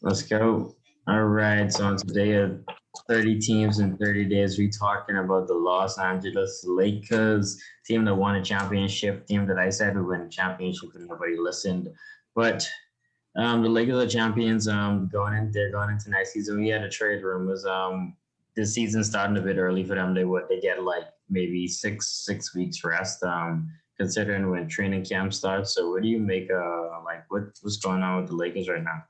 Let's go. All right. So on today of 30 teams in 30 days, we talking about the Los Angeles Lakers team that won a championship, team that I said would win a championship and nobody listened. But the Lakers are champions. They're going into next season. We had a trade rumors. This season starting a bit early for them. They get like maybe six weeks rest. Considering when training camp starts. So what do you make? What's going on with the Lakers right now?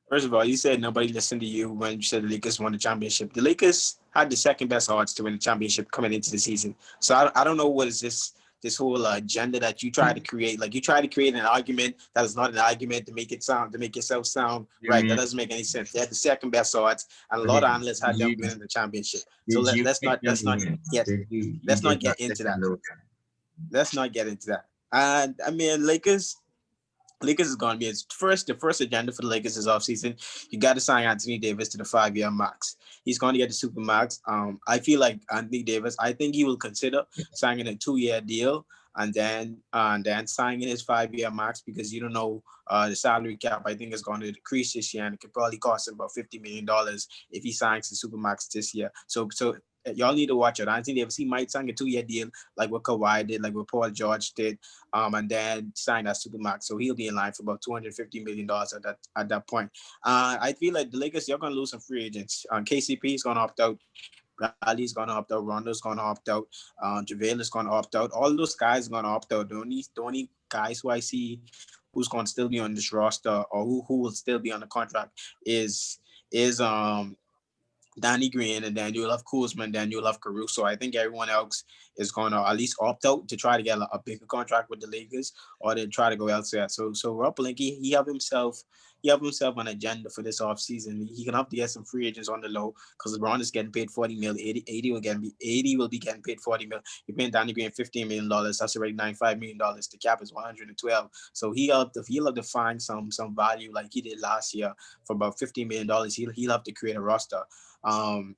First of all, you said nobody listened to you when you said the Lakers won the championship. The Lakers had the second best odds to win the championship coming into the season. So I don't know what is this whole agenda that you try to create. Like you try to create an argument that is not an argument to make yourself sound You right. That mean doesn't make any sense. They had the second best odds, and a lot of okay? analysts had Did them you winning the championship. So did you let's pick not them to win? get Did you let's did not not get pick into them that. to win? Let's not get into that. And I mean, Lakers is going to be the first agenda for the Lakers is offseason. You got to sign Anthony Davis to the 5 year max. He's going to get the super max. I feel like Anthony Davis. I think he will consider signing a 2 year deal and then signing his 5 year max because you don't know the salary cap. I think is going to decrease this year and it could probably cost him about $50 million if he signs the super max this year. So y'all need to watch it. Anthony Davis, he might sign a 2 year deal like what Kawhi did, like what Paul George did, and then sign that supermax. So he'll be in line for about $250 million at that point. I feel like the Lakers, you're gonna lose some free agents. KCP is gonna opt out. Bradley's gonna opt out. Rondo's gonna opt out. JaVale is gonna opt out. All those guys are gonna opt out. The only guys who I see who's gonna still be on this roster or who will still be on the contract is Danny Green, and then you'll have Kuzma, and then you'll have Caruso. I think everyone else is going to at least opt out to try to get a bigger contract with the Lakers, or they try to go elsewhere. So Rob Pelinka, he have himself an agenda for this offseason. He can have to get some free agents on the low because LeBron is getting paid 40 mil. 80 will be getting paid 40 mil. You're paying Danny Green $15 million. That's already $95 million. The cap is 112. So he'll have to find some value like he did last year for about $15 million. He'll have to create a roster. Um,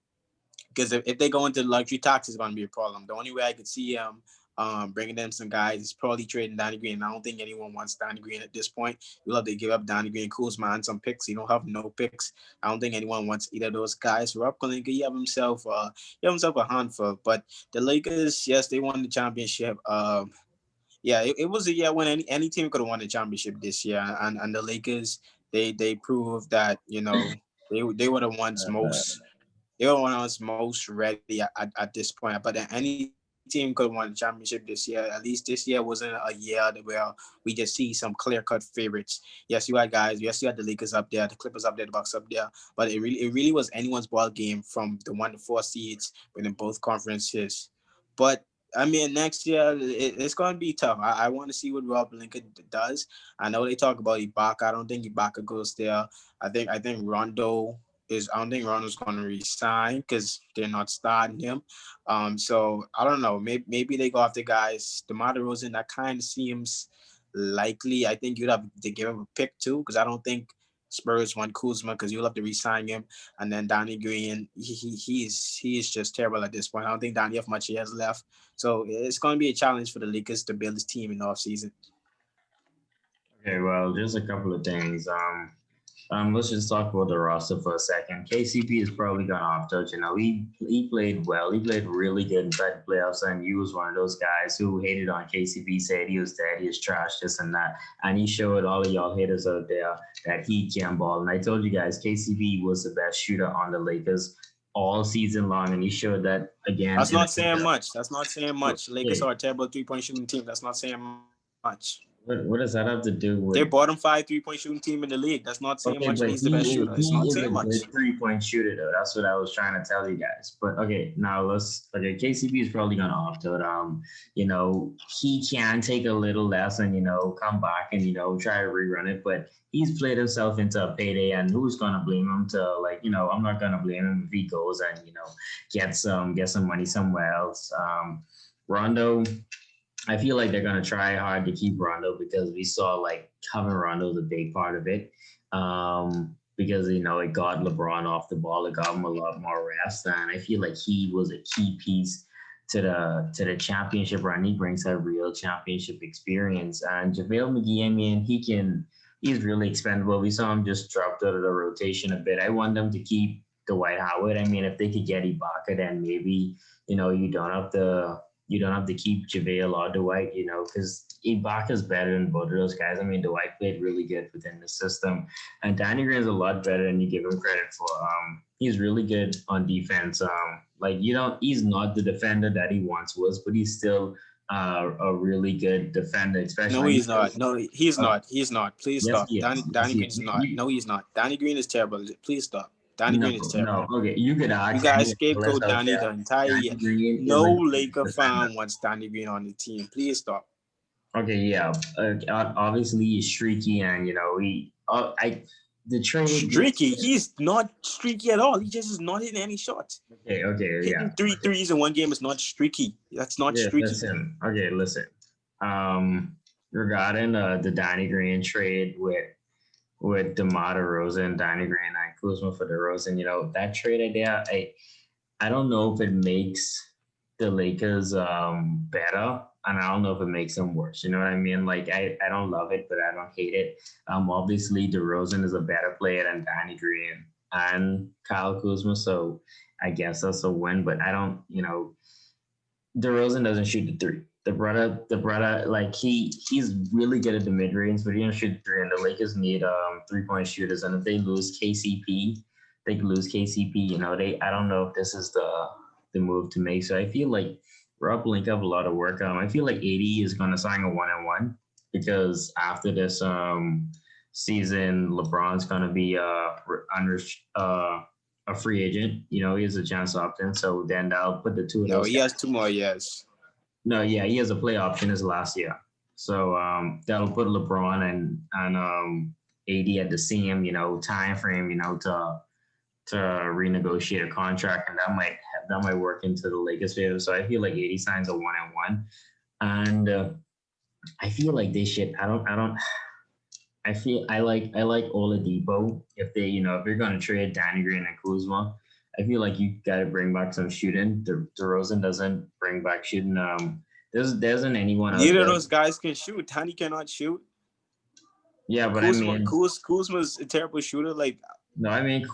because if they go into the luxury tax, it's going to be a problem. The only way I could see bringing them some guys is probably trading Danny Green. I don't think anyone wants Danny Green at this point. You'll have to give up Danny Green, Kuzma, and some picks. You don't have no picks. I don't think anyone wants either of those guys. Rob Pelinka, he have himself a handful. But the Lakers, yes, they won the championship. Yeah, it was a year when any team could have won the championship this year, and the Lakers they proved that they were the ones most they were one of us most ready at this point. But any team could have won the championship this year. At least this year wasn't a year where we just see some clear cut favorites. Yes, you had guys. Yes, you had the Lakers up there, the Clippers up there, the Bucks up there. But it really was anyone's ball game from the 1 to 4 seeds within both conferences. But I mean, next year it's going to be tough. I want to see what Rob Lincoln does. I know they talk about Ibaka. I don't think Ibaka goes there. I think Rondo is. I don't think Rondo's going to resign because they're not starting him. So I don't know. Maybe they go after guys. DeMar DeRozan, that kind of seems likely. I think you'd have to give him a pick too because I don't think Spurs want Kuzma because you'll have to resign him. And then Danny Green, he is just terrible at this point. I don't think Danny have much he has left. So it's going to be a challenge for the Lakers to build his team in the offseason. Okay, well, there's a couple of things. Let's just talk about the roster for a second. KCP is probably gonna opt out. He played well. He played really good inside the playoffs, and he was one of those guys who hated on KCP, said he was dead, he was trash, this and that. And he showed all of y'all haters out there that he can ball. And I told you guys, KCP was the best shooter on the Lakers all season long, and he showed that again That's in the not saying much. That's not saying much. Lakers okay. are a terrible 3 point shooting team. That's not saying much. What does that have to do They're with? bottom 5 3 point shooting team in the league. That's not saying much. Okay, And he's but the best shooter. It's not he saying is a much. good 3 point shooter though. That's what I was trying to tell you guys. But okay, now KCP is probably gonna opt out. He can take a little less and come back and try to rerun it, but he's played himself into a payday, and who's gonna blame him to I'm not gonna blame him if he goes and get some money somewhere else. Rondo, I feel like they're gonna try hard to keep Rondo because we saw like having Rondo is a big part of it. Because it got LeBron off the ball, it got him a lot more rest, and I feel like he was a key piece to the championship run. He brings a real championship experience, and JaVale McGee. I mean, he can he's really expendable. We saw him just dropped out of the rotation a bit. I want them to keep Dwight Howard. I mean, if they could get Ibaka, then maybe you don't have to keep JaVale or Dwight. Because Ibaka's better than both of those guys. I mean, Dwight played really good within the system, and Danny Green's a lot better than you give him credit for. He's really good on defense. He's not the defender that he once was, but he's still a really good defender, No, especially. he's not. No, he's Uh, not. He's not. Please yes, stop. he is. Yes, Danny he Green is. is not. No, he's not. Danny Green is terrible. Please stop. Danny No, Green is no. terrible. Okay, you could You ask guys any analyst scapegoat out Danny the there. entire year. Danny Green is No a good Laker defender. fan wants Danny Green on the team. Please stop. Okay, yeah. Obviously, he's streaky, and he. I the trade. Streaky. He's not streaky at all. He just is not hitting any shots. Okay, okay, yeah. Hitting three Okay. threes in one game is not streaky. That's not Yeah, streaky. listen. Okay, listen. Regarding the Danny Green trade with DeMar DeRozan and Danny Green and Kuzma for DeRozan, that trade idea, I don't know if it makes the Lakers better, and I don't know if it makes them worse. You know what I mean? Like I don't love it, but I don't hate it. Obviously DeRozan is a better player than Danny Green and Kyle Kuzma, so I guess that's a win. But I don't, DeRozan doesn't shoot the three. The brother, like he's really good at the mid range, but he don't shoot the three. And the Lakers need 3-point shooters, and if they lose KCP, they could lose KCP. I don't know if this is the move to make. So I feel like Rob link up a lot of work. I feel like AD is going to sign a 1-on-1 because after this season, LeBron's going to be under a free agent. He has a chance to opt in. So then I'll put the two of No, those he has 2 more years. No, yeah, he has a play option his last year. So that'll put LeBron and AD at the same, time frame, to renegotiate a contract, and that might work into the Lakers' favor. So I feel like AD signs a 1-on-1, and I feel like they should. I like Oladipo. If you're gonna trade Danny Green and Kuzma, I feel like you got to bring back some shooting. DeRozan doesn't bring back shooting. There isn't anyone out Neither of there. those guys can shoot. Danny cannot shoot. Yeah, but Kuzma's a terrible shooter. Like no, I mean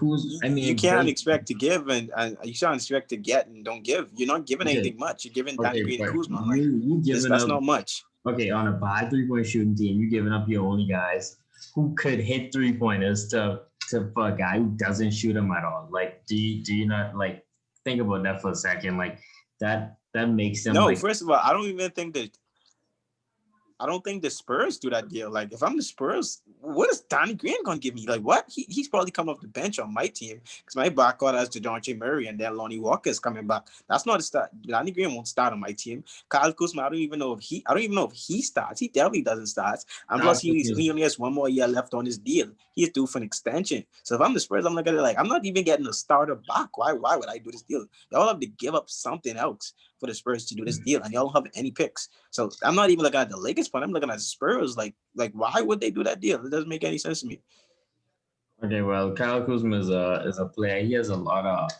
you can't expect to give and you can't expect to get and don't give. You're not giving okay, anything much. You're giving Danny okay, Green and but Kuzma. Like you giving that's up. not much. Okay, on a bad 3-point shooting team, you're giving up your only guys who could hit 3-pointers for a guy who doesn't shoot them at all. Like, do you not like think about that for a second? Like that makes them No, first of all, I don't think the Spurs do that deal. Like, if I'm the Spurs, what is Danny Green gonna give me? Like, what? He's probably come off the bench on my team because my backcourt has DeJounte Murray and then Lonnie Walker is coming back. That's not a start. Danny Green won't start on my team. Kyle Kuzma, I don't even know if he starts. He definitely doesn't start. And plus, he only has 1 more year left on his deal. He's due for an extension. So if I'm the Spurs, I'm looking at it like I'm not even getting a starter back. Why would I do this deal? Y'all have to give up something else for the Spurs to do this deal, and y'all don't have any picks. So I'm not even looking at the Lakers point. I'm looking at the Spurs. Like why would they do that deal? It doesn't make any sense to me. Okay, well, Kyle Kuzma is a player. He has a lot of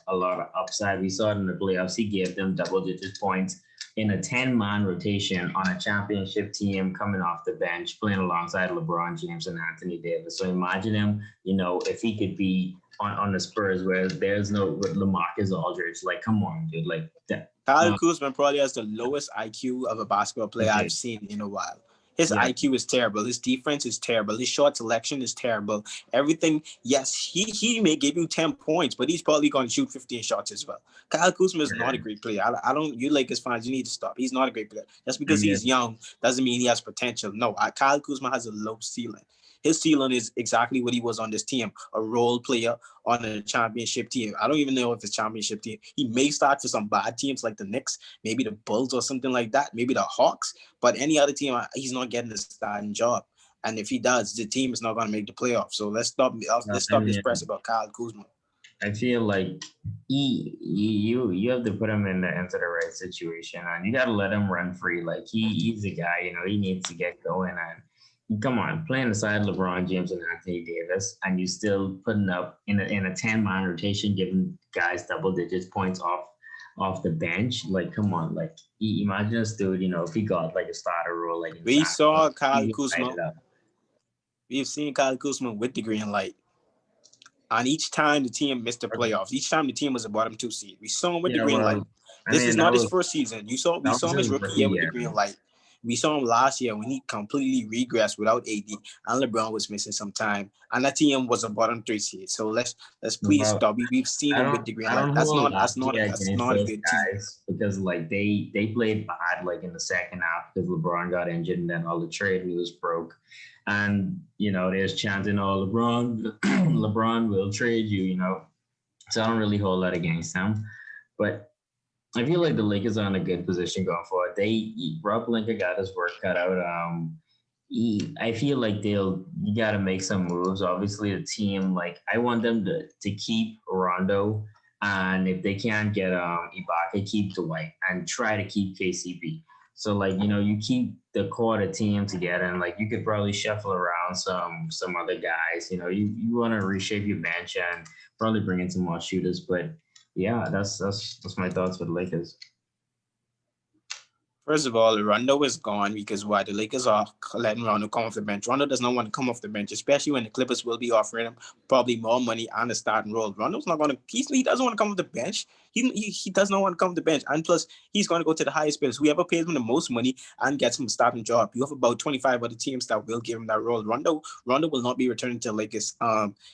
upside. We saw it in the playoffs. He gave them double-digit points in a 10-man rotation on a championship team coming off the bench, playing alongside LeBron James and Anthony Davis. So imagine him, if he could be on the Spurs where there's no LaMarcus Aldridge. Like, come on, dude. Like that. Kyle Kuzma probably has the lowest IQ of a basketball player Okay. I've seen in a while. His Yeah. IQ is terrible. His defense is terrible. His shot selection is terrible. Everything, yes, he may give you 10 points, but he's probably going to shoot 15 shots as well. Kyle Kuzma is not a great player. I don't, you Lakers fans, you need to stop. He's not a great player. Just because he's young doesn't mean he has potential. No, Kyle Kuzma has a low ceiling. His ceiling is exactly what he was on this team, a role player on a championship team. I don't even know if it's championship team. He may start for some bad teams like the Knicks, maybe the Bulls or something like that, maybe the Hawks, but any other team, he's not getting a starting job. And if he does, the team is not going to make the playoffs. So let's stop this press about Kyle Kuzma. I feel like you have to put him into the right situation, and you got to let him run free. Like he's a guy, he needs to get going. And come on, playing aside LeBron James and Anthony Davis, and you still putting up in a 10-man rotation, giving guys double digits points off the bench. Like, come on, like imagine this dude, if he got like a starter role, like we saw Kyle Kuzma we've seen Kyle Kuzma with the green light. And each time the team missed the playoffs, each time the team was a bottom 2 seed, we saw him with the Yeah, green light. well, I This is mean that not his was first season. We that saw was him his his rookie rookie year with the year. green light. We saw him last year when he completely regressed without AD and LeBron was missing some time. And that team was a bottom 3 seed. So let's please Well, stop. We've seen him with the green I light. don't That's hold not last that's not a, year that's against not a those good team. guys because like they played bad like in the second half because LeBron got injured and then all the trade wheels broke. And there's chanting, "Oh, LeBron, LeBron will trade you," So I don't really hold that against them. But I feel like the Lakers are in a good position going forward. Rob Pelinka got his work cut out. I feel like you got to make some moves. Obviously, the team, like I want them to keep Rondo, and if they can't get Ibaka, keep Dwight and try to keep KCP. So like you keep the core of the team together, and like you could probably shuffle around some other guys. You want to reshape your bench and probably bring in some more shooters. But yeah, that's my thoughts for the Lakers. First of all, Rondo is gone because why? The Lakers are letting Rondo come off the bench. Rondo does not want to come off the bench, especially when the Clippers will be offering him probably more money on the starting role. Rondo's not going to. He doesn't want to come off the bench. He does not want to come off the bench, and plus he's going to go to the highest bids. Whoever pays him the most money and gets him a starting job. You have about 25 other teams that will give him that role. Rondo will not be returning to the Lakers.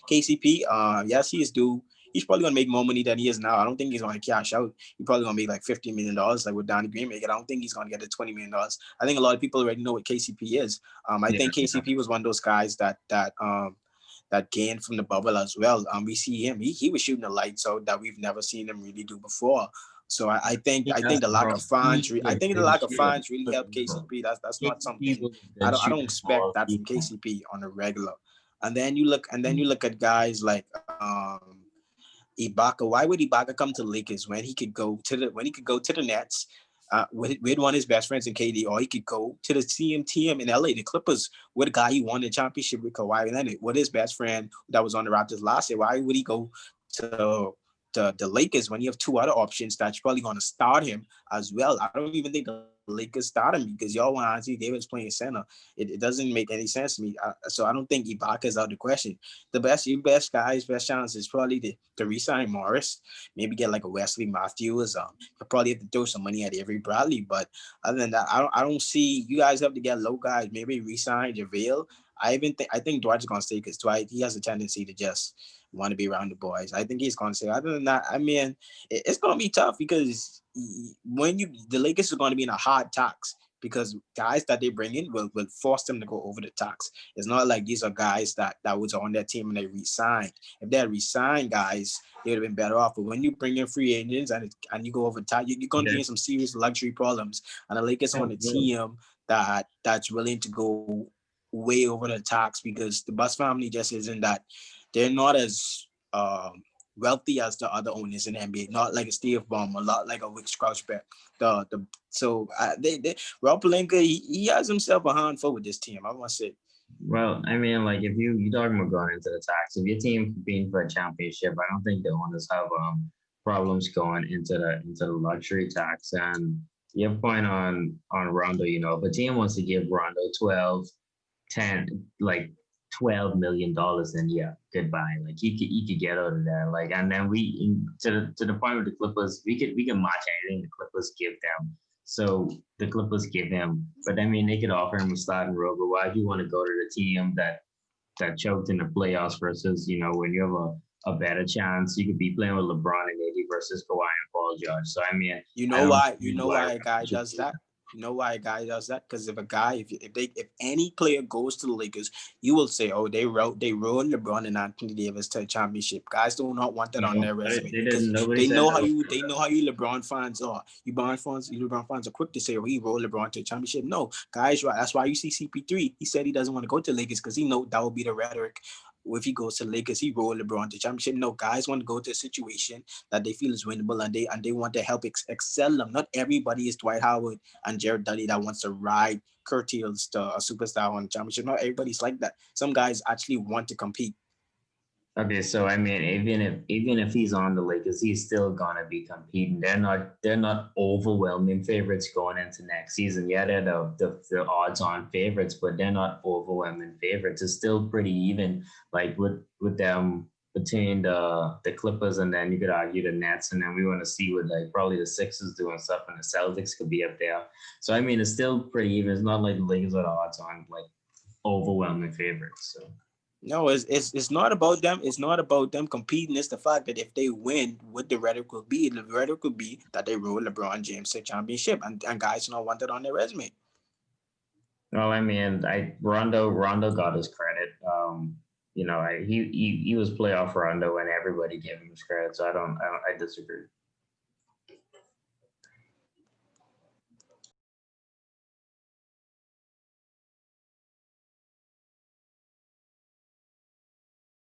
KCP, yes, he is due. He's probably gonna make more money than he is now. I don't think he's gonna cash out. He's probably gonna make like $50 million, like with Donnie Green making. I don't think he's gonna get the $20 million. I think a lot of people already know what KCP is. I Yeah, think KCP was one of those guys that gained from the bubble as well. We see him; he was shooting the lights out that we've never seen him really do before. So I think the lack of fans. I think the lack of fans really helped KCP. That's not KCP something was a good I don't shooting expect ball. that from KCP on a regular. And then you look at guys like Ibaka. Why would Ibaka come to the Lakers when he could go to the Nets with one of his best friends in KD, or he could go to the team in LA, the Clippers, with a guy he won the championship with Kawhi Leonard, with his best friend that was on the Raptors last year. Why would he go to the Lakers when you have two other options that's probably going to start him as well? I don't even think the Lakers start him because y'all want Anthony Davis playing center. It doesn't make any sense to me. So I don't think Ibaka is out of the question. Best chance is probably to re-sign Morris, maybe get like a Wesley Matthews. You'll probably have to throw some money at Avery Bradley, but other than that, I don't see you guys have to get low guys. Maybe re-sign JaVale. I think Dwight's gonna stay because Dwight he has a tendency to just want to be around the boys. I think he's gonna stay. Other than that, I mean, it's gonna be tough because the Lakers are gonna be in a hard tax because guys that they bring in will force them to go over the tax. It's not like these are guys that was on their team and they re-signed. If they had re-signed guys, they would have been better off. But when you bring in free agents and you go over tax, you're going to be in some serious luxury problems. And the Lakers on a team that's willing to go way over the tax because the Bus family just isn't that. They're not as wealthy as the other owners in the NBA. Not like a Steve Ballmer, not like a Wick Schrausberg. They Rob Pelinka, he has himself a handful with this team. I want to say. Well, I mean, like if you talking about going into the tax, if your team competing for a championship, I don't think the owners have problems going into the luxury tax. And your point on Rondo, if a team wants to give Rondo 12, 10, like $12 million, then yeah, goodbye. Like he could get out of there. Like, and then to the point with the Clippers, we can match anything the Clippers give them. So the Clippers give him, but I mean they could offer him a starting role. But why do you want to go to the team that choked in the playoffs versus when you have a better chance, you could be playing with LeBron and AD versus Kawhi and Paul George. So I mean, you know why a guy does that? You know why a guy does that? Because if any player goes to the Lakers, you will say, "Oh, they rode LeBron and Anthony Davis to a championship." Guys do not want that on their resume because they know how you LeBron fans are. LeBron fans are quick to say, "Oh, he rode LeBron to a championship." No, guys, right? That's why you see CP3. He said he doesn't want to go to the Lakers because he know that will be the rhetoric. If he goes to the Lakers, he rolled LeBron to championship. No, guys want to go to a situation that they feel is winnable and they want to help excel them. Not everybody is Dwight Howard and Jared Dudley that wants to ride curtails to a superstar on the championship. Not everybody's like that. Some guys actually want to compete. Okay, so I mean, even if he's on the Lakers, he's still gonna be competing. They're not overwhelming favorites going into next season. Yeah, they're the odds-on favorites, but they're not overwhelming favorites. It's still pretty even, like with them between the Clippers, and then you could argue the Nets, and then we want to see what like probably the Sixers doing stuff, and the Celtics could be up there. So I mean, it's still pretty even. It's not like the Lakers are the odds-on like overwhelming favorites. So. No, it's not about them. It's not about them competing. It's the fact that if they win, what the rhetoric will be. The rhetoric will be that they roll LeBron James to championship, and guys not want it on their resume. Well, I mean, Rondo got his credit. He was playoff Rondo, and everybody gave him his credit. So I disagree.